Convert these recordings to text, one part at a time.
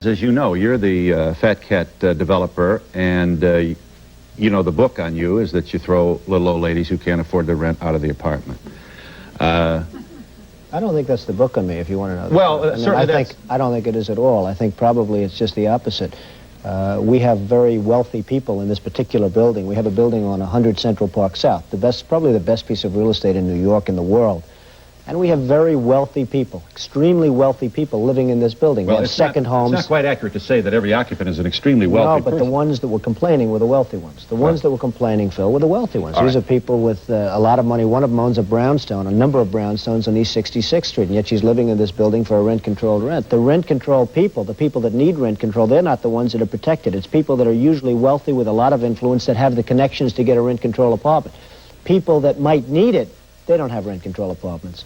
As you know, you're the Fat Cat developer, and you know the book on you is that you throw little old ladies who can't afford the rent out of the apartment. I don't think that's the book on me, if you want to know. Well, certainly I don't think it is at all. I think probably it's just the opposite. We have very wealthy people in this particular building. We have a building on 100 Central Park South, probably the best piece of real estate in New York, in the world. And we have very wealthy people, extremely wealthy people living in this building. Well, they have second homes. It's not quite accurate to say that every occupant is an extremely wealthy person. No, but the ones that were complaining were the wealthy ones. The ones that were complaining, Phil, were the wealthy ones. These are people with a lot of money. One of them owns a brownstone, a number of brownstones on East 66th Street, and yet she's living in this building for a rent-controlled rent. The rent-controlled people, the people that need rent control, they're not the ones that are protected. It's people that are usually wealthy with a lot of influence that have the connections to get a rent-controlled apartment. People that might need it, they don't have rent-controlled apartments.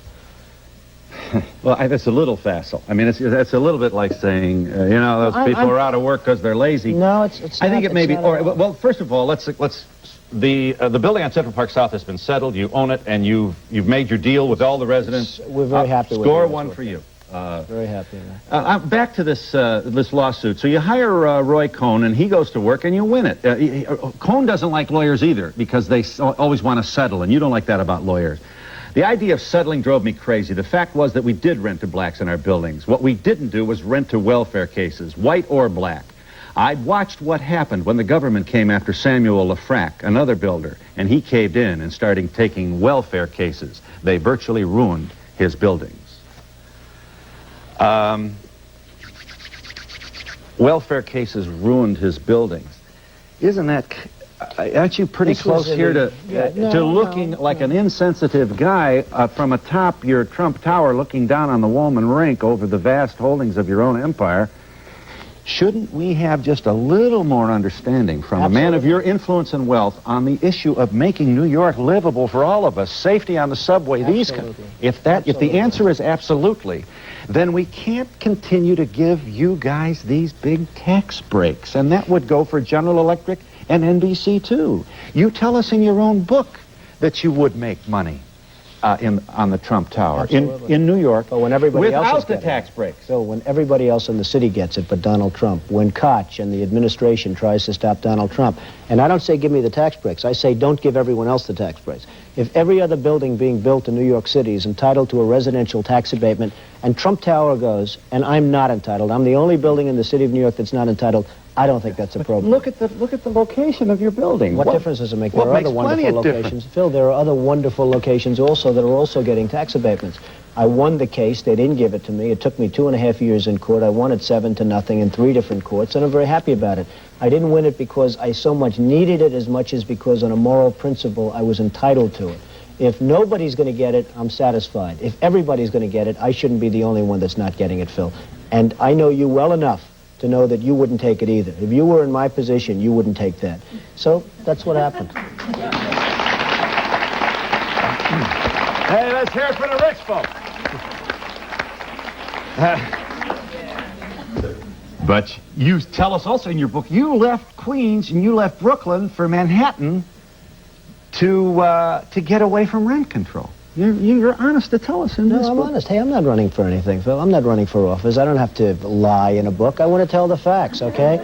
Well, that's a little facile. I mean, it's a little bit like saying, you know, those people are out of work because they're lazy. No, it's I think it may be. Well, first of all, the building on Central Park South has been settled. You own it, and you've made your deal with all the residents. We're very happy with it. Score one for you. Very happy with that. Back to this lawsuit. So you hire Roy Cohn, and he goes to work, and you win it. Cohn doesn't like lawyers either because they always want to settle, and you don't like that about lawyers. The idea of settling drove me crazy. The fact was that we did rent to blacks in our buildings. What we didn't do was rent to welfare cases, white or black. I'd watched what happened when the government came after Samuel Lafrac, another builder, and he caved in and started taking welfare cases. They virtually ruined his buildings. Welfare cases ruined his buildings. Isn't that... Aren't you pretty close here to looking like an insensitive guy from atop your Trump Tower looking down on the Woolman Rink over the vast holdings of your own empire? Shouldn't we have just a little more understanding from a man of your influence and wealth on the issue of making New York livable for all of us, safety on the subway? If the answer is absolutely, then we can't continue to give you guys these big tax breaks, and that would go for General Electric and NBC too. You tell us in your own book that you would make money on the Trump Tower in New York, but when everybody else without the tax breaks. So when everybody else in the city gets it but Donald Trump, when Koch and the administration tries to stop Donald Trump, and I don't say give me the tax breaks, I say don't give everyone else the tax breaks. If every other building being built in New York City is entitled to a residential tax abatement, and Trump Tower goes, and I'm not entitled, I'm the only building in the city of New York that's not entitled, I don't think that's appropriate. Look at the location of your building. What difference does it make? There are other wonderful locations. Phil, there are other wonderful locations also that are also getting tax abatements. I won the case. They didn't give it to me. It took me 2.5 years in court. I won it 7-0 in 3 different courts, and I'm very happy about it. I didn't win it because I so much needed it as much as because on a moral principle I was entitled to it. If nobody's going to get it, I'm satisfied. If everybody's going to get it, I shouldn't be the only one that's not getting it, Phil. And I know you well enough to know that you wouldn't take it either. If you were in my position, you wouldn't take that. So that's what happened. Hey, let's hear it for the rich folks. But you tell us also in your book, you left Queens and you left Brooklyn for Manhattan to get away from rent control. You're honest to tell us in this book. No, I'm honest. Hey, I'm not running for anything, Phil. I'm not running for office. I don't have to lie in a book. I want to tell the facts, okay?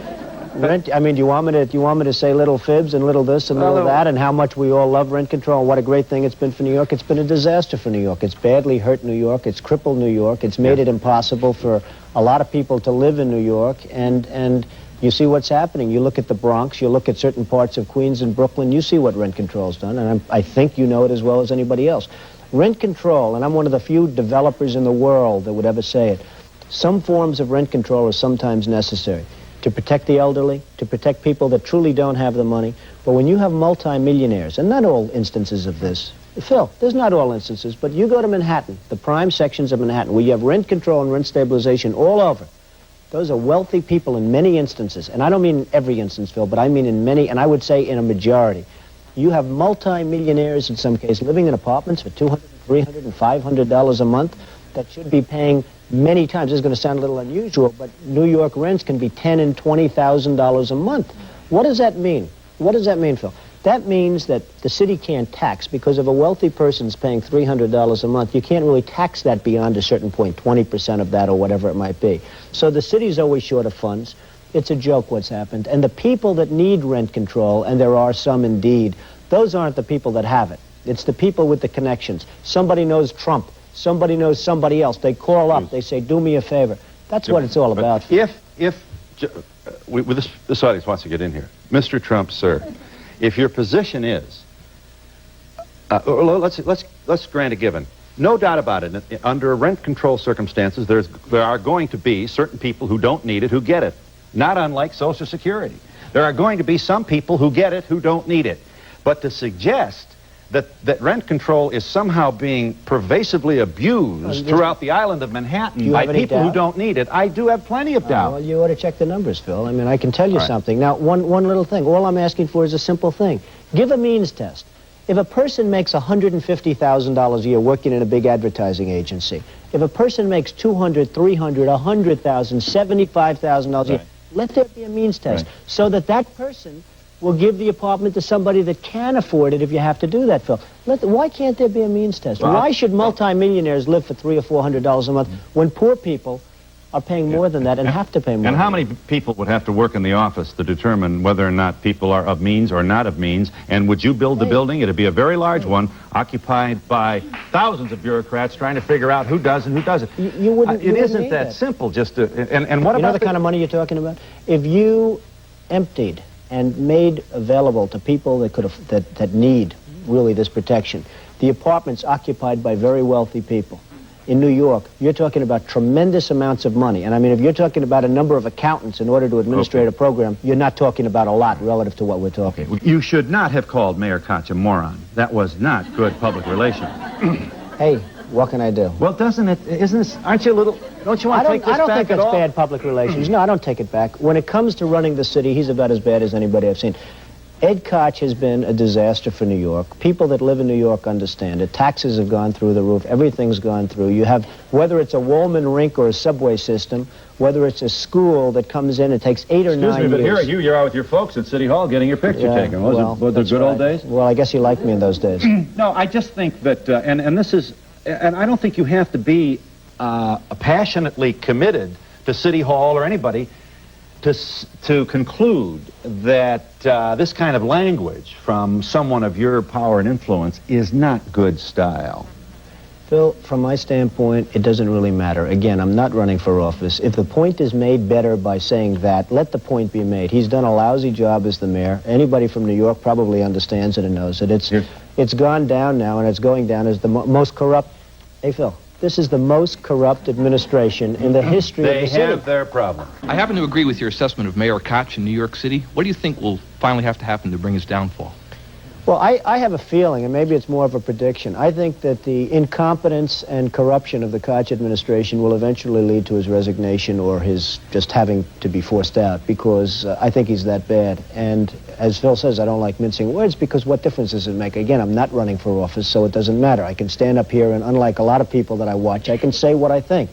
I mean, do you want me to say little fibs and little this and little that and how much we all love rent control and what a great thing it's been for New York? It's been a disaster for New York. It's badly hurt New York. It's crippled New York. It's made it impossible for a lot of people to live in New York. And you see what's happening. You look at the Bronx. You look at certain parts of Queens and Brooklyn. You see what rent control's done. And I think you know it as well as anybody else. Rent control, and I'm one of the few developers in the world that would ever say it, some forms of rent control are sometimes necessary to protect the elderly, to protect people that truly don't have the money. But when you have multimillionaires, and not all instances of this, Phil, there's not all instances, but you go to Manhattan, the prime sections of Manhattan, where you have rent control and rent stabilization all over. Those are wealthy people in many instances, and I don't mean in every instance, Phil, but I mean in many, and I would say in a majority. You have multi-millionaires in some cases living in apartments for $200, $300, and $500 a month that should be paying many times. This is going to sound a little unusual, but New York rents can be $10,000 and $20,000 a month. What does that mean? What does that mean, Phil? That means that the city can't tax, because if a wealthy person's paying $300 a month, you can't really tax that beyond a certain point, 20% of that or whatever it might be. So the city's always short of funds. It's a joke what's happened. And the people that need rent control, and there are some indeed, those aren't the people that have it. It's the people with the connections. Somebody knows Trump. Somebody knows somebody else. They call up. They say, do me a favor. That's what it's all about. This audience wants to get in here. Mr. Trump, sir, if your position is, let's grant a given. No doubt about it. Under rent control circumstances, there are going to be certain people who don't need it who get it. Not unlike Social Security. There are going to be some people who get it who don't need it. But to suggest that rent control is somehow being pervasively abused throughout the island of Manhattan by people who don't need it, I do have plenty of doubt. Well, you ought to check the numbers, Phil. I mean, I can tell you something. Now, one little thing. All I'm asking for is a simple thing. Give a means test. If a person makes $150,000 a year working in a big advertising agency, if a person makes $200,000, $300,000, $100,000, $75,000 a year, let there be a means test so that that person will give the apartment to somebody that can afford it if you have to do that, Phil. Why can't there be a means test? Why should multimillionaires live for $300 or $400 a month when poor people are paying more than that and have to pay more? And how many people would have to work in the office to determine whether or not people are of means or not of means? And would you build the building? It'd be a very large one, occupied by thousands of bureaucrats trying to figure out who does and who doesn't. You wouldn't. It isn't that simple. Just to, and what about you know the kind of money you're talking about? If you emptied and made available to people that need really this protection, the apartments occupied by very wealthy people in New York, you're talking about tremendous amounts of money. And I mean, if you're talking about a number of accountants in order to administrate a program, you're not talking about a lot relative to what we're talking. You should not have called Mayor Koch a moron. That was not good public relations. Hey, what can I do? Well, doesn't it, isn't this, aren't you a little, don't you want to take this back at all? I don't think that's bad public relations. No, I don't take it back. When it comes to running the city, he's about as bad as anybody I've seen. Ed Koch has been a disaster for New York. People that live in New York understand it. Taxes have gone through the roof. Everything's gone through. You have, whether it's a Wallman rink or a subway system, whether it's a school that comes in and takes 8 or 9 years. Excuse me, but here you're out with your folks at City Hall getting your picture taken. Was it good old days? Well, I guess he liked me in those days. No, I just think that, and this is, and I don't think you have to be passionately committed to City Hall or anybody to conclude that this kind of language from someone of your power and influence is not good style. Phil, from my standpoint, it doesn't really matter. Again, I'm not running for office. If the point is made better by saying that, let the point be made. He's done a lousy job as the mayor. Anybody from New York probably understands it and knows it. It's gone down now, and it's going down as the most corrupt. Hey, Phil. This is the most corrupt administration in the history of the city. They have their problem. I happen to agree with your assessment of Mayor Koch in New York City. What do you think will finally have to happen to bring his downfall? Well, I have a feeling, and maybe it's more of a prediction. I think that the incompetence and corruption of the Koch administration will eventually lead to his resignation or his just having to be forced out, because I think he's that bad. And as Phil says, I don't like mincing words, because what difference does it make? Again, I'm not running for office, so it doesn't matter. I can stand up here, and unlike a lot of people that I watch, I can say what I think.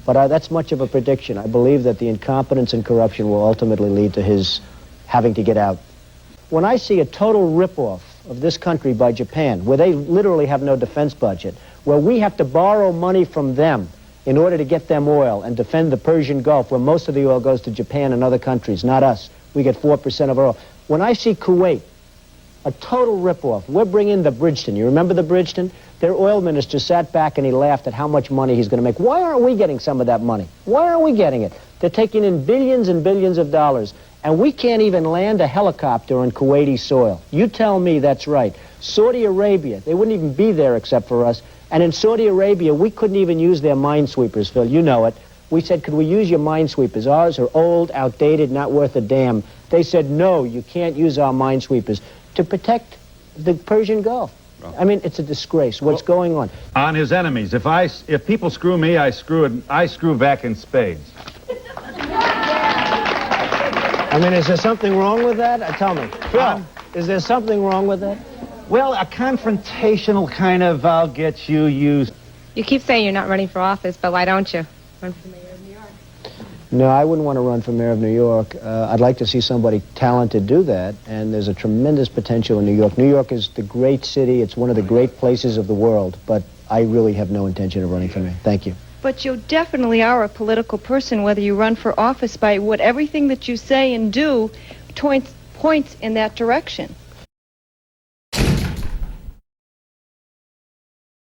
But that's much of a prediction. I believe that the incompetence and corruption will ultimately lead to his having to get out. When I see a total ripoff of this country by Japan, where they literally have no defense budget, where we have to borrow money from them in order to get them oil and defend the Persian Gulf, where most of the oil goes to Japan and other countries, not us. We get 4% of our oil. When I see Kuwait, a total ripoff, we're bringing the Bridgeton. You remember the Bridgeton? Their oil minister sat back and he laughed at how much money he's going to make. Why aren't we getting some of that money? Why aren't we getting it? They're taking in billions and billions of dollars. And we can't even land a helicopter on Kuwaiti soil. You tell me that's right. Saudi Arabia, they wouldn't even be there except for us. And in Saudi Arabia, we couldn't even use their minesweepers, Phil. You know it. We said, could we use your minesweepers? Ours are old, outdated, not worth a damn. They said, no, you can't use our minesweepers to protect the Persian Gulf. I mean, it's a disgrace. What's going on? On his enemies. If people screw me, I screw back in spades. I mean, is there something wrong with that? Tell me. Phil, is there something wrong with that? Well, a confrontational kind of, I'll get you used. You keep saying you're not running for office, but why don't you? Run for mayor of New York. No, I wouldn't want to run for mayor of New York. I'd like to see somebody talented do that, and there's a tremendous potential in New York. New York is the great city. It's one of the great places of the world, but I really have no intention of running for mayor. Thank you. But you definitely are a political person, whether you run for office, by what everything that you say and do points in that direction.